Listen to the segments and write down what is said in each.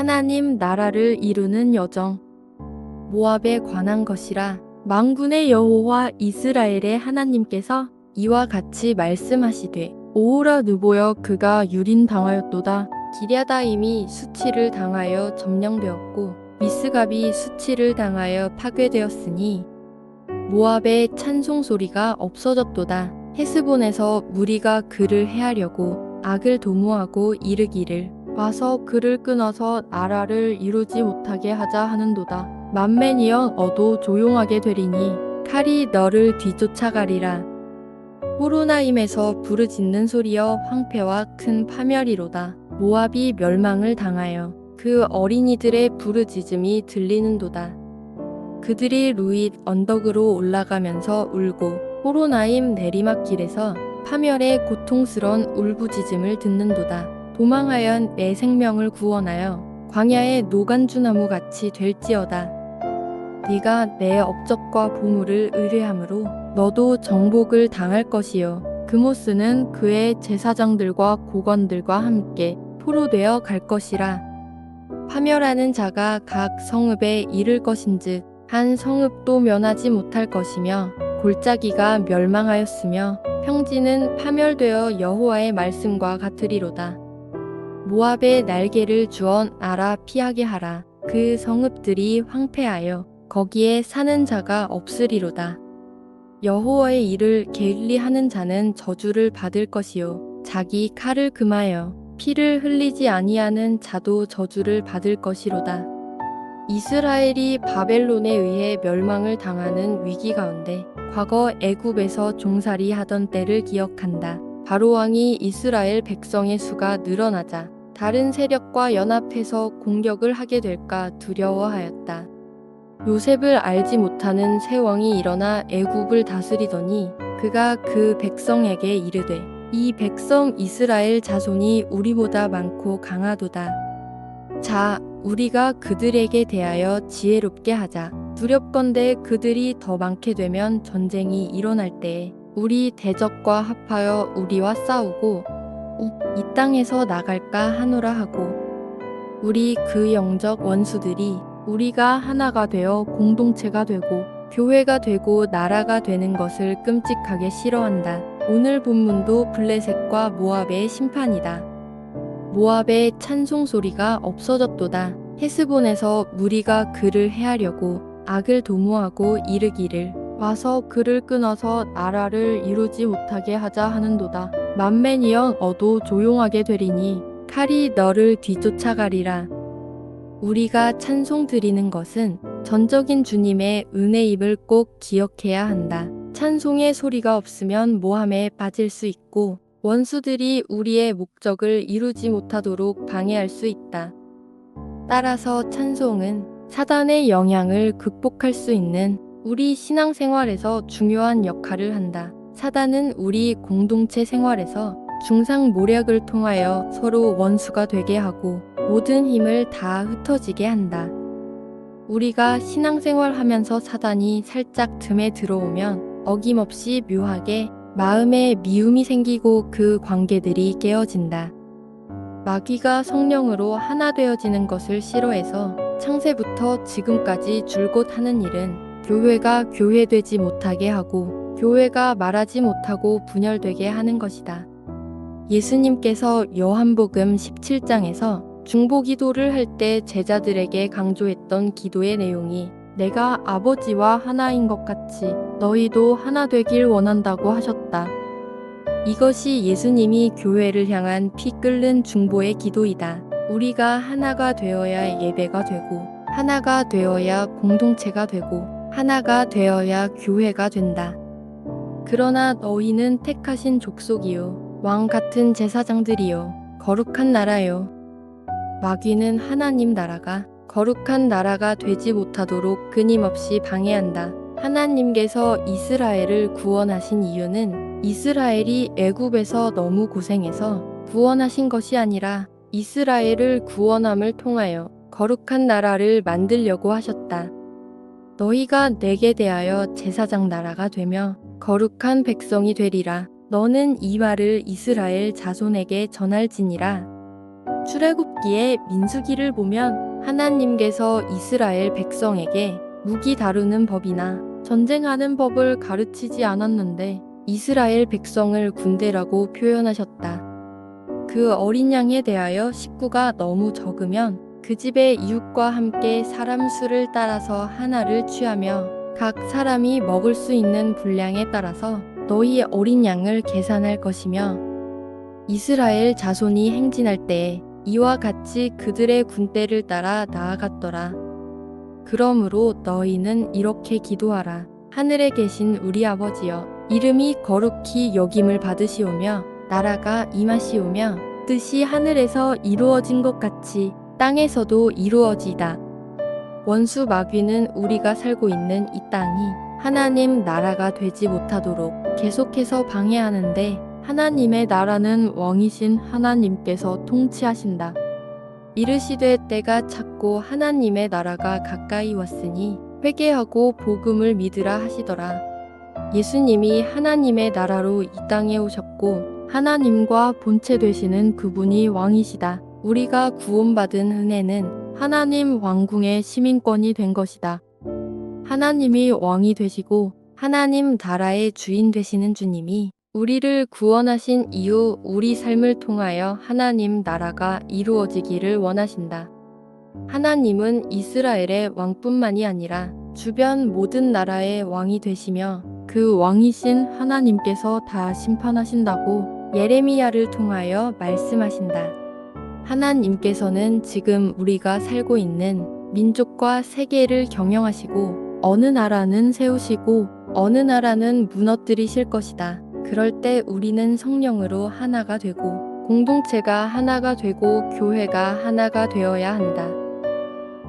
하나님 나라를 이루는 여정. 모압에 관한 것이라. 만군의 여호와 이스라엘의 하나님께서 이와 같이 말씀하시되, 오호라 느보여 그가 유린당하였도다. 기랴다임이 수치를 당하여 점령되었고 미스갑이 수치를 당하여 파괴되었으니 모압의 찬송 소리가 없어졌도다. 헤스본에서 무리가 그를 해하려고 악을 도모하고 이르기를, 와서 그를 끊어서 나라를 이루지 못하게 하자 하는도다. 만맨이여 어도 조용하게 되리니 칼이 너를 뒤쫓아가리라. 호로나임에서 부르짖는 소리여 황폐와 큰 파멸이로다. 모압이 멸망을 당하여 그 어린이들의 부르짖음이 들리는도다. 그들이 루잇 언덕으로 올라가면서 울고 호로나임 내리막길에서 파멸의 고통스런 울부짖음을 듣는도다. 도망하여 내 생명을 구원하여 광야의 노간주나무 같이 될지어다. 네가 내 업적과 보물을 의뢰함으로 너도 정복을 당할 것이요 그모스는 그의 제사장들과 고관들과 함께 포로되어 갈 것이라. 파멸하는 자가 각 성읍에 이를 것인즉 한 성읍도 면하지 못할 것이며 골짜기가 멸망하였으며 평지는 파멸되어 여호와의 말씀과 같으리로다. 모압의 날개를 주어 나라 피하게 하라. 그 성읍들이 황폐하여 거기에 사는 자가 없으리로다. 여호와의 일을 게을리 하는 자는 저주를 받을 것이요 자기 칼을 금하여 피를 흘리지 아니하는 자도 저주를 받을 것이로다. 이스라엘이 바벨론에 의해 멸망을 당하는 위기 가운데 과거 애굽에서 종살이 하던 때를 기억한다. 바로 왕이 이스라엘 백성의 수가 늘어나자 다른 세력과 연합해서 공격을 하게 될까 두려워하였다. 요셉을 알지 못하는 새 왕이 일어나 애굽을 다스리더니 그가 그 백성에게 이르되, 이 백성 이스라엘 자손이 우리보다 많고 강하도다. 자, 우리가 그들에게 대하여 지혜롭게 하자. 두렵건대 그들이 더 많게 되면 전쟁이 일어날 때에 우리 대적과 합하여 우리와 싸우고 이 땅에서 나갈까 하노라 하고, 우리 그 영적 원수들이 우리가 하나가 되어 공동체가 되고 교회가 되고 나라가 되는 것을 끔찍하게 싫어한다. 오늘 본문도 블레셋과 모압의 심판이다. 모압의 찬송 소리가 없어졌도다. 헤스본에서 무리가 그를 해하려고 악을 도모하고 이르기를, 와서 그를 끊어서 나라를 이루지 못하게 하자 하는도다. 만맨이여 어도 조용하게 되리니 칼이 너를 뒤쫓아가리라. 우리가 찬송 드리는 것은 전적인 주님의 은혜임을 꼭 기억해야 한다. 찬송의 소리가 없으면 모함에 빠질 수 있고 원수들이 우리의 목적을 이루지 못하도록 방해할 수 있다. 따라서 찬송은 사단의 영향을 극복할 수 있는 우리 신앙생활에서 중요한 역할을 한다. 사단은 우리 공동체 생활에서 중상모략을 통하여 서로 원수가 되게 하고 모든 힘을 다 흩어지게 한다. 우리가 신앙생활 하면서 사단이 살짝 틈에 들어오면 어김없이 묘하게 마음에 미움이 생기고 그 관계들이 깨어진다. 마귀가 성령으로 하나 되어지는 것을 싫어해서 창세부터 지금까지 줄곧 하는 일은 교회가 교회되지 못하게 하고 교회가 말하지 못하고 분열되게 하는 것이다. 예수님께서 요한복음 17장에서 중보기도를 할 때 제자들에게 강조했던 기도의 내용이 내가 아버지와 하나인 것 같이 너희도 하나 되길 원한다고 하셨다. 이것이 예수님이 교회를 향한 피 끓는 중보의 기도이다. 우리가 하나가 되어야 예배가 되고 하나가 되어야 공동체가 되고 하나가 되어야 교회가 된다. 그러나 너희는 택하신 족속이요 왕 같은 제사장들이요 거룩한 나라요. 마귀는 하나님 나라가 거룩한 나라가 되지 못하도록 끊임없이 방해한다. 하나님께서 이스라엘을 구원하신 이유는 이스라엘이 애굽에서 너무 고생해서 구원하신 것이 아니라 이스라엘을 구원함을 통하여 거룩한 나라를 만들려고 하셨다. 너희가 내게 대하여 제사장 나라가 되며 거룩한 백성이 되리라. 너는 이 말을 이스라엘 자손에게 전할지니라. 출애굽기의 민수기를 보면 하나님께서 이스라엘 백성에게 무기 다루는 법이나 전쟁하는 법을 가르치지 않았는데 이스라엘 백성을 군대라고 표현하셨다. 그 어린 양에 대하여 식구가 너무 적으면 그 집의 이웃과 함께 사람 수를 따라서 하나를 취하며 각 사람이 먹을 수 있는 분량에 따라서 너희 어린 양을 계산할 것이며 이스라엘 자손이 행진할 때에 이와 같이 그들의 군대를 따라 나아갔더라. 그러므로 너희는 이렇게 기도하라. 하늘에 계신 우리 아버지여, 이름이 거룩히 여김을 받으시오며 나라가 임하시오며 뜻이 하늘에서 이루어진 것 같이 땅에서도 이루어지이다. 원수 마귀는 우리가 살고 있는 이 땅이 하나님 나라가 되지 못하도록 계속해서 방해하는데 하나님의 나라는 왕이신 하나님께서 통치하신다. 이르시되 때가 찼고 하나님의 나라가 가까이 왔으니 회개하고 복음을 믿으라 하시더라. 예수님이 하나님의 나라로 이 땅에 오셨고 하나님과 본체 되시는 그분이 왕이시다. 우리가 구원받은 은혜는 하나님 왕궁의 시민권이 된 것이다. 하나님이 왕이 되시고 하나님 나라의 주인 되시는 주님이 우리를 구원하신 이후 우리 삶을 통하여 하나님 나라가 이루어지기를 원하신다. 하나님은 이스라엘의 왕뿐만이 아니라 주변 모든 나라의 왕이 되시며 그 왕이신 하나님께서 다 심판하신다고 예레미야를 통하여 말씀하신다. 하나님께서는 지금 우리가 살고 있는 민족과 세계를 경영하시고 어느 나라는 세우시고 어느 나라는 무너뜨리실 것이다. 그럴 때 우리는 성령으로 하나가 되고 공동체가 하나가 되고 교회가 하나가 되어야 한다.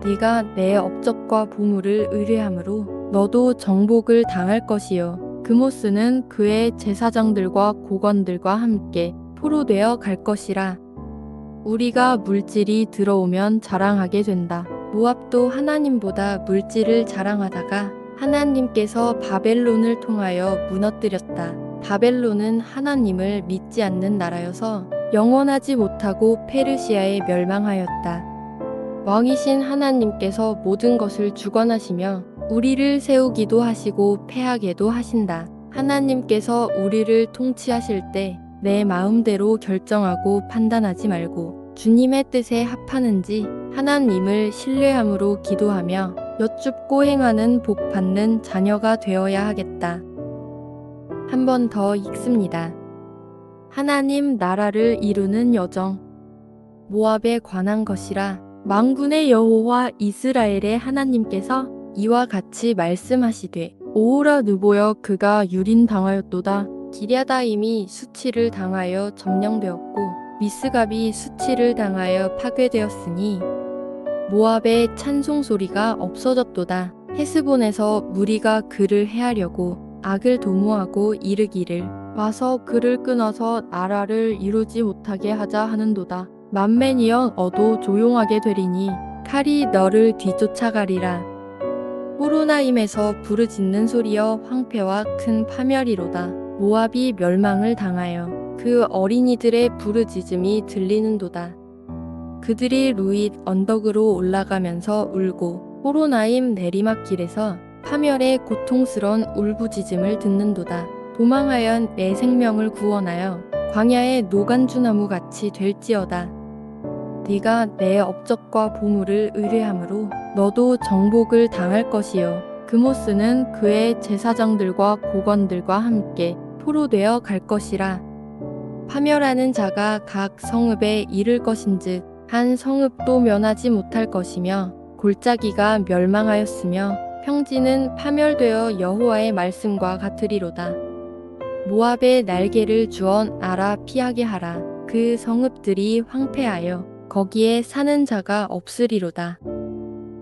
네가 내 업적과 보물을 의뢰함으로 너도 정복을 당할 것이요 그모스는 그의 제사장들과 고관들과 함께 포로되어 갈 것이라. 우리가 물질이 들어오면 자랑하게 된다. 모압도 하나님보다 물질을 자랑하다가 하나님께서 바벨론을 통하여 무너뜨렸다. 바벨론은 하나님을 믿지 않는 나라여서 영원하지 못하고 페르시아에 멸망하였다. 왕이신 하나님께서 모든 것을 주관하시며 우리를 세우기도 하시고 패하게도 하신다. 하나님께서 우리를 통치하실 때 내 마음대로 결정하고 판단하지 말고 주님의 뜻에 합하는지 하나님을 신뢰함으로 기도하며 여쭙고 행하는 복 받는 자녀가 되어야 하겠다. 한 번 더 읽습니다. 하나님 나라를 이루는 여정. 모압에 관한 것이라. 만군의 여호와 이스라엘의 하나님께서 이와 같이 말씀하시되 오호라 느보여 그가 유린당하였도다. 기랴다임이 수치를 당하여 점령되었고 미스갑이 수치를 당하여 파괴되었으니 모압의 찬송 소리가 없어졌도다. 헤스본에서 무리가 그를 해하려고 악을 도모하고 이르기를 와서 그를 끊어서 나라를 이루지 못하게 하자 하는도다. 만맨이여 어도 조용하게 되리니 칼이 너를 뒤쫓아가리라. 호로나임에서 부르짖는 소리여 황폐와 큰 파멸이로다. 모압이 멸망을 당하여 그 어린이들의 부르짖음이 들리는도다. 그들이 루잇 언덕으로 올라가면서 울고 호로나임 내리막길에서 파멸의 고통스런 울부짖음을 듣는도다. 도망하여 내 생명을 구원하여 광야의 노간주나무 같이 될지어다. 네가 내 업적과 보물을 의뢰함으로 너도 정복을 당할 것이요 그모스는 그의 제사장들과 고관들과 함께 포로되어 갈 것이라. 파멸하는 자가 각 성읍에 이를 것인즉 한 성읍도 면하지 못할 것이며 골짜기가 멸망하였으며 평지는 파멸되어 여호와의 말씀과 같으리로다. 모압의 날개를 주어 나라 피하게 하라. 그 성읍들이 황폐하여 거기에 사는 자가 없으리로다.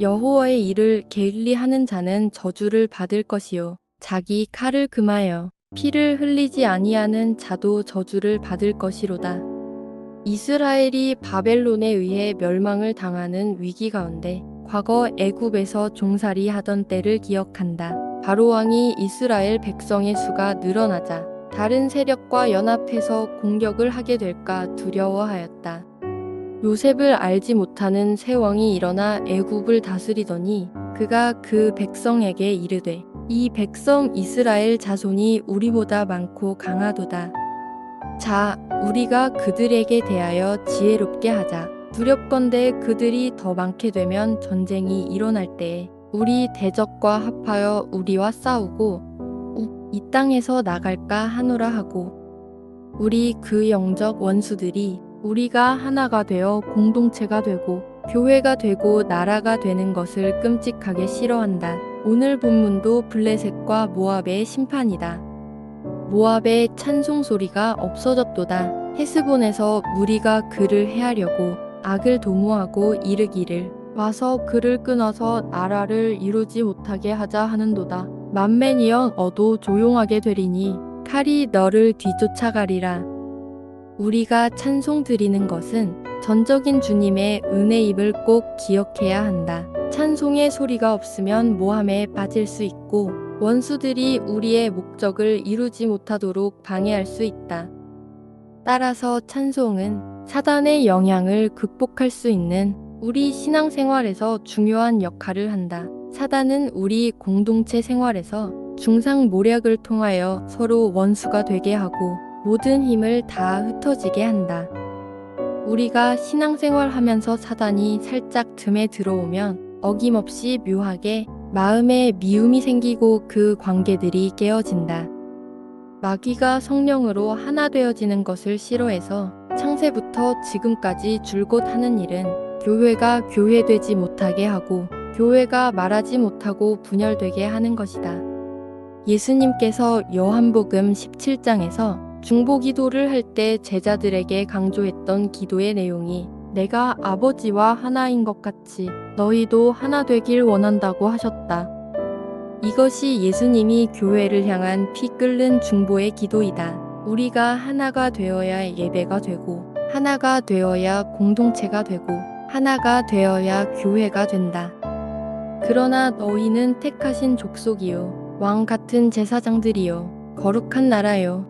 여호와의 일을 게을리하는 자는 저주를 받을 것이요 자기 칼을 금하여 피를 흘리지 아니하는 자도 저주를 받을 것이로다. 이스라엘이 바벨론에 의해 멸망을 당하는 위기 가운데 과거 애굽에서 종살이 하던 때를 기억한다. 바로 왕이 이스라엘 백성의 수가 늘어나자 다른 세력과 연합해서 공격을 하게 될까 두려워하였다. 요셉을 알지 못하는 새 왕이 일어나 애굽을 다스리더니 그가 그 백성에게 이르되 이 백성 이스라엘 자손이 우리보다 많고 강하도다. 자, 우리가 그들에게 대하여 지혜롭게 하자. 두렵건대 그들이 더 많게 되면 전쟁이 일어날 때에 우리 대적과 합하여 우리와 싸우고 이 땅에서 나갈까 하노라 하고 우리 그 영적 원수들이 우리가 하나가 되어 공동체가 되고 교회가 되고 나라가 되는 것을 끔찍하게 싫어한다. 오늘 본문도 블레셋과 모압의 심판이다. 모압의 찬송 소리가 없어졌도다. 헤스본에서 무리가 그를 해하려고 악을 도모하고 이르기를 와서 그를 끊어서 나라를 이루지 못하게 하자 하는도다. 만맨이여 어도 조용하게 되리니 칼이 너를 뒤쫓아가리라. 우리가 찬송 드리는 것은 전적인 주님의 은혜임을 꼭 기억해야 한다. 찬송의 소리가 없으면 모함에 빠질 수 있고 원수들이 우리의 목적을 이루지 못하도록 방해할 수 있다. 따라서 찬송은 사단의 영향을 극복할 수 있는 우리 신앙생활에서 중요한 역할을 한다. 사단은 우리 공동체 생활에서 중상모략을 통하여 서로 원수가 되게 하고 모든 힘을 다 흩어지게 한다. 우리가 신앙생활 하면서 사단이 살짝 틈에 들어오면 어김없이 묘하게 마음에 미움이 생기고 그 관계들이 깨어진다. 마귀가 성령으로 하나 되어지는 것을 싫어해서 창세부터 지금까지 줄곧 하는 일은 교회가 교회되지 못하게 하고 교회가 말하지 못하고 분열되게 하는 것이다. 예수님께서 요한복음 17장에서 중보기도를 할 때 제자들에게 강조했던 기도의 내용이 내가 아버지와 하나인 것 같이 너희도 하나 되길 원한다고 하셨다. 이것이 예수님이 교회를 향한 피 끓는 중보의 기도이다. 우리가 하나가 되어야 예배가 되고 하나가 되어야 공동체가 되고 하나가 되어야 교회가 된다. 그러나 너희는 택하신 족속이요 왕 같은 제사장들이요 거룩한 나라요.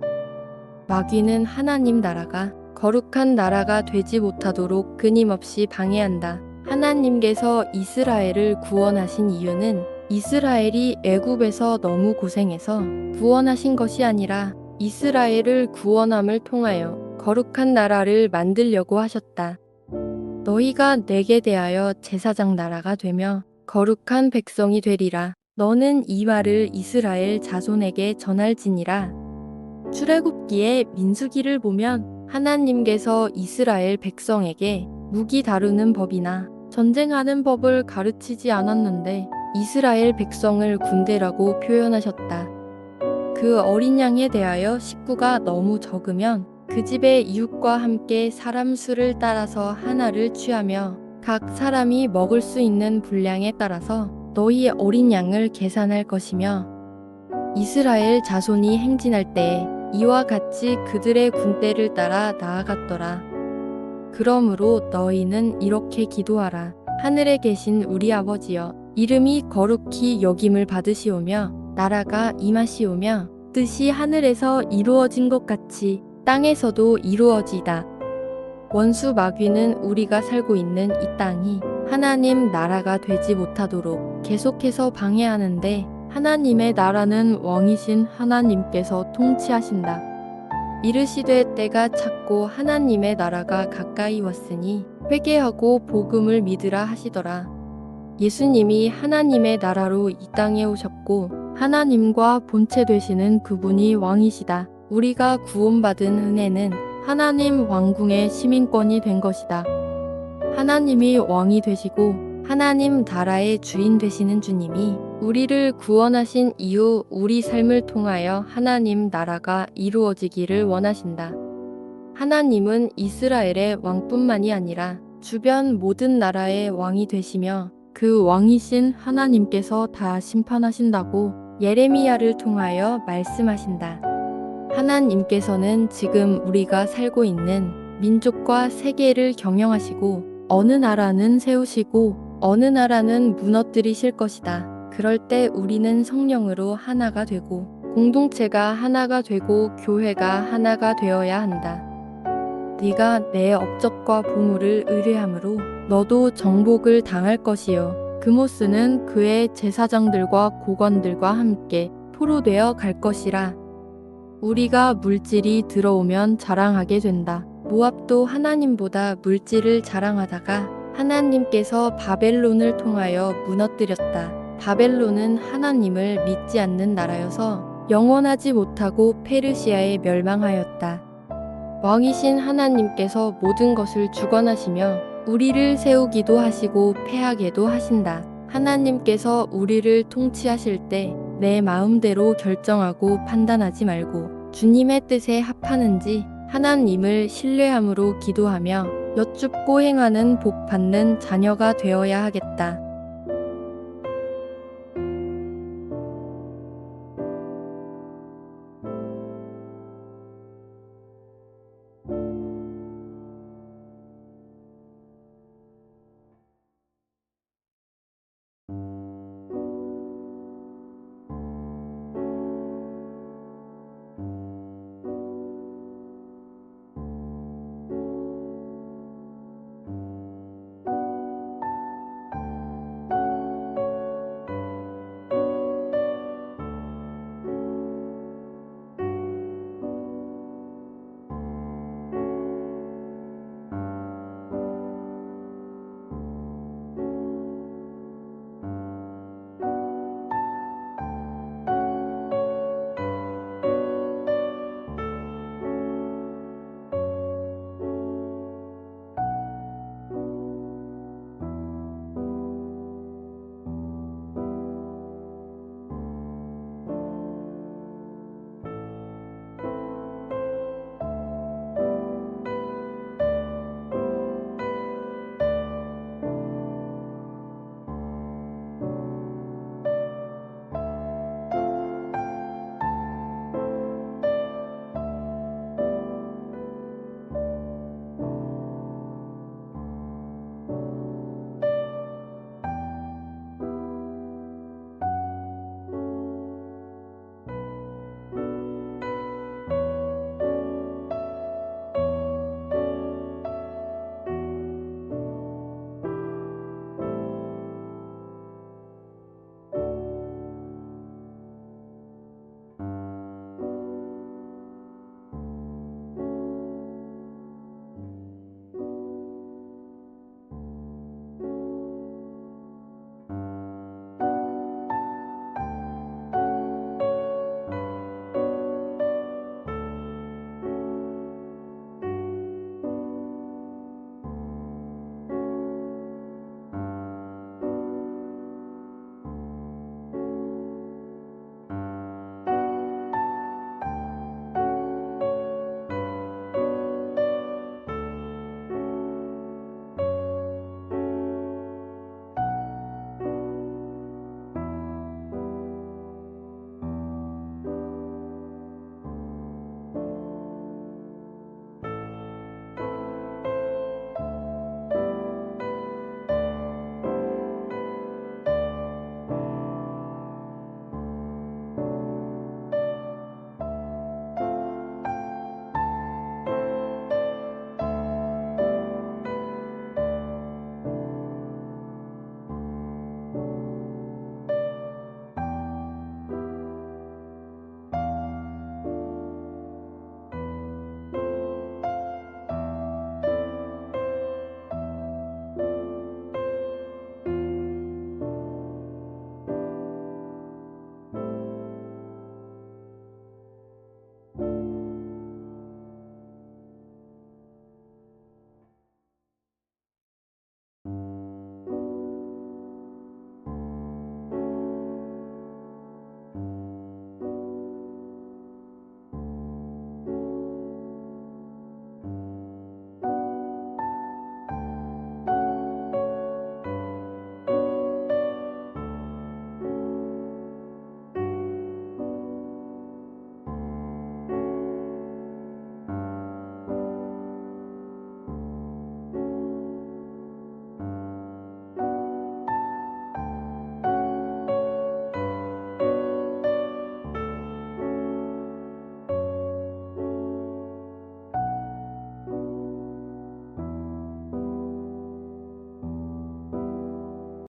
마귀는 하나님 나라가 거룩한 나라가 되지 못하도록 끊임없이 방해한다. 하나님께서 이스라엘을 구원하신 이유는 이스라엘이 애굽에서 너무 고생해서 구원하신 것이 아니라 이스라엘을 구원함을 통하여 거룩한 나라를 만들려고 하셨다. 너희가 내게 대하여 제사장 나라가 되며 거룩한 백성이 되리라. 너는 이 말을 이스라엘 자손에게 전할지니라. 출애굽기의 민수기를 보면 하나님께서 이스라엘 백성에게 무기 다루는 법이나 전쟁하는 법을 가르치지 않았는데 이스라엘 백성을 군대라고 표현하셨다. 그 어린 양에 대하여 식구가 너무 적으면 그 집의 이웃과 함께 사람 수를 따라서 하나를 취하며 각 사람이 먹을 수 있는 분량에 따라서 너희 어린 양을 계산할 것이며 이스라엘 자손이 행진할 때에 이와 같이 그들의 군대를 따라 나아갔더라. 그러므로 너희는 이렇게 기도하라. 하늘에 계신 우리 아버지여, 이름이 거룩히 여김을 받으시오며 나라가 임하시오며 뜻이 하늘에서 이루어진 것 같이 땅에서도 이루어지다. 원수 마귀는 우리가 살고 있는 이 땅이 하나님 나라가 되지 못하도록 계속해서 방해하는데 하나님의 나라는 왕이신 하나님께서 통치하신다. 이르시되 때가 찼고 하나님의 나라가 가까이 왔으니 회개하고 복음을 믿으라 하시더라. 예수님이 하나님의 나라로 이 땅에 오셨고 하나님과 본체 되시는 그분이 왕이시다. 우리가 구원받은 은혜는 하나님 왕궁의 시민권이 된 것이다. 하나님이 왕이 되시고 하나님 나라의 주인 되시는 주님이 우리를 구원하신 이후 우리 삶을 통하여 하나님 나라가 이루어지기를 원하신다. 하나님은 이스라엘의 왕뿐만이 아니라 주변 모든 나라의 왕이 되시며 그 왕이신 하나님께서 다 심판하신다고 예레미야를 통하여 말씀하신다. 하나님께서는 지금 우리가 살고 있는 민족과 세계를 경영하시고 어느 나라는 세우시고 어느 나라는 무너뜨리실 것이다. 그럴 때 우리는 성령으로 하나가 되고 공동체가 하나가 되고 교회가 하나가 되어야 한다. 네가 내 업적과 보물을 의뢰함으로 너도 정복을 당할 것이요 그모스는 그의 제사장들과 고관들과 함께 포로되어 갈 것이라. 우리가 물질이 들어오면 자랑하게 된다. 모압도 하나님보다 물질을 자랑하다가 하나님께서 바벨론을 통하여 무너뜨렸다. 바벨론은 하나님을 믿지 않는 나라여서 영원하지 못하고 페르시아에 멸망하였다. 왕이신 하나님께서 모든 것을 주관하시며 우리를 세우기도 하시고 패하게도 하신다. 하나님께서 우리를 통치하실 때 내 마음대로 결정하고 판단하지 말고 주님의 뜻에 합하는지 하나님을 신뢰함으로 기도하며 여쭙고 행하는 복 받는 자녀가 되어야 하겠다.